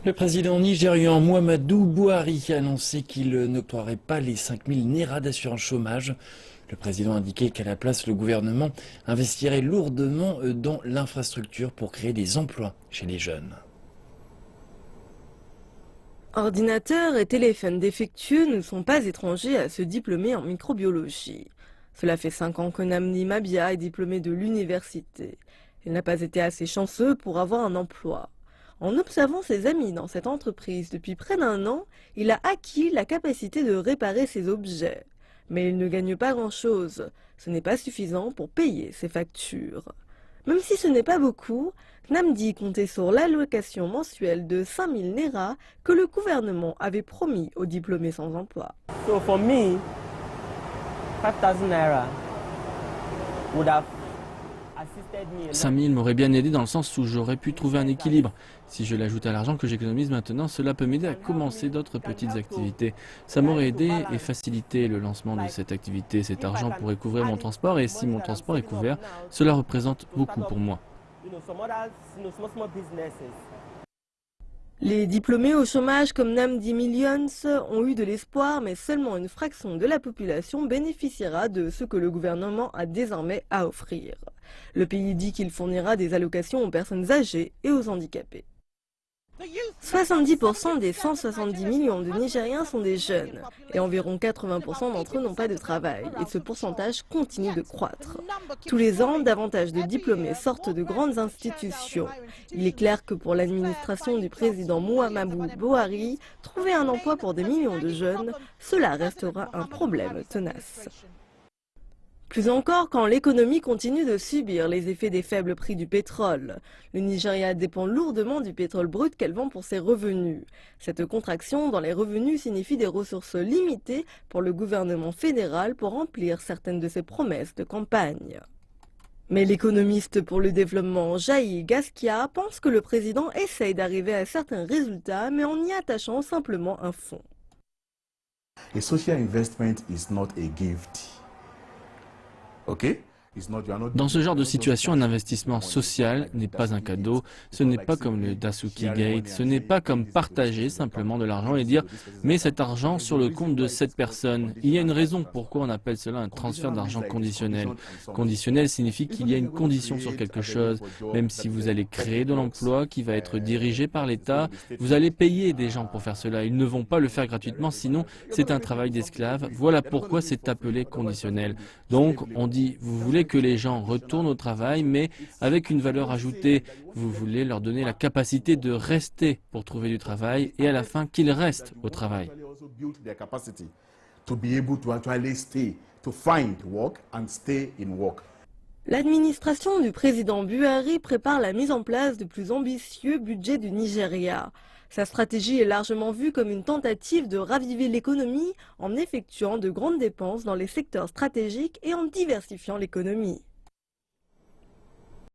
Le président nigérian Muhammadu Buhari a annoncé qu'il n'octroierait pas les 5000 Naira d'assurance chômage. Le président a indiqué qu'à la place, le gouvernement investirait lourdement dans l'infrastructure pour créer des emplois chez les jeunes. Ordinateurs et téléphones défectueux ne sont pas étrangers à se diplômer en microbiologie. Cela fait 5 ans que Namdi Mabia est diplômé de l'université. Il n'a pas été assez chanceux pour avoir un emploi. En observant ses amis dans cette entreprise depuis près d'un an, il a acquis la capacité de réparer ses objets. Mais il ne gagne pas grand-chose. Ce n'est pas suffisant pour payer ses factures. Même si ce n'est pas beaucoup, Namdi comptait sur l'allocation mensuelle de 5000 Naira que le gouvernement avait promis aux diplômés sans emploi. So for me, 5,000 Naira would have assisted me a lot. 5000 m'aurait bien aidé dans le sens où j'aurais pu trouver un équilibre. Si je l'ajoute à l'argent que j'économise maintenant, cela peut m'aider à commencer d'autres petites activités. Ça m'aurait aidé et facilité le lancement de cette activité. Cet argent pourrait couvrir mon transport et si mon transport est couvert, cela représente beaucoup pour moi. Small businesses. Les diplômés au chômage comme Namdi Millions ont eu de l'espoir, mais seulement une fraction de la population bénéficiera de ce que le gouvernement a désormais à offrir. Le pays dit qu'il fournira des allocations aux personnes âgées et aux handicapés. 70% des 170 millions de Nigériens sont des jeunes et environ 80% d'entre eux n'ont pas de travail et ce pourcentage continue de croître. Tous les ans, davantage de diplômés sortent de grandes institutions. Il est clair que pour l'administration du président Muhammadu Buhari, trouver un emploi pour des millions de jeunes, cela restera un problème tenace. Plus encore quand l'économie continue de subir les effets des faibles prix du pétrole. Le Nigeria dépend lourdement du pétrole brut qu'elle vend pour ses revenus. Cette contraction dans les revenus signifie des ressources limitées pour le gouvernement fédéral pour remplir certaines de ses promesses de campagne. Mais l'économiste pour le développement Jaï Gaskia pense que le président essaye d'arriver à certains résultats mais en y attachant simplement un fonds. A social investment is not a gift. Okay? Dans ce genre de situation, un investissement social n'est pas un cadeau, ce n'est pas comme le Dasuki Gate, ce n'est pas comme partager simplement de l'argent et dire « mets cet argent sur le compte de cette personne ». Il y a une raison pourquoi on appelle cela un transfert d'argent conditionnel. Conditionnel signifie qu'il y a une condition sur quelque chose. Même si vous allez créer de l'emploi qui va être dirigé par l'État, vous allez payer des gens pour faire cela. Ils ne vont pas le faire gratuitement, sinon c'est un travail d'esclave. Voilà pourquoi c'est appelé conditionnel. Donc on dit « vous voulez que les gens retournent au travail, mais avec une valeur ajoutée. Vous voulez leur donner la capacité de rester pour trouver du travail et à la fin qu'ils restent au travail. » L'administration du président Buhari prépare la mise en place de plus ambitieux budgets du Nigeria. Sa stratégie est largement vue comme une tentative de raviver l'économie en effectuant de grandes dépenses dans les secteurs stratégiques et en diversifiant l'économie.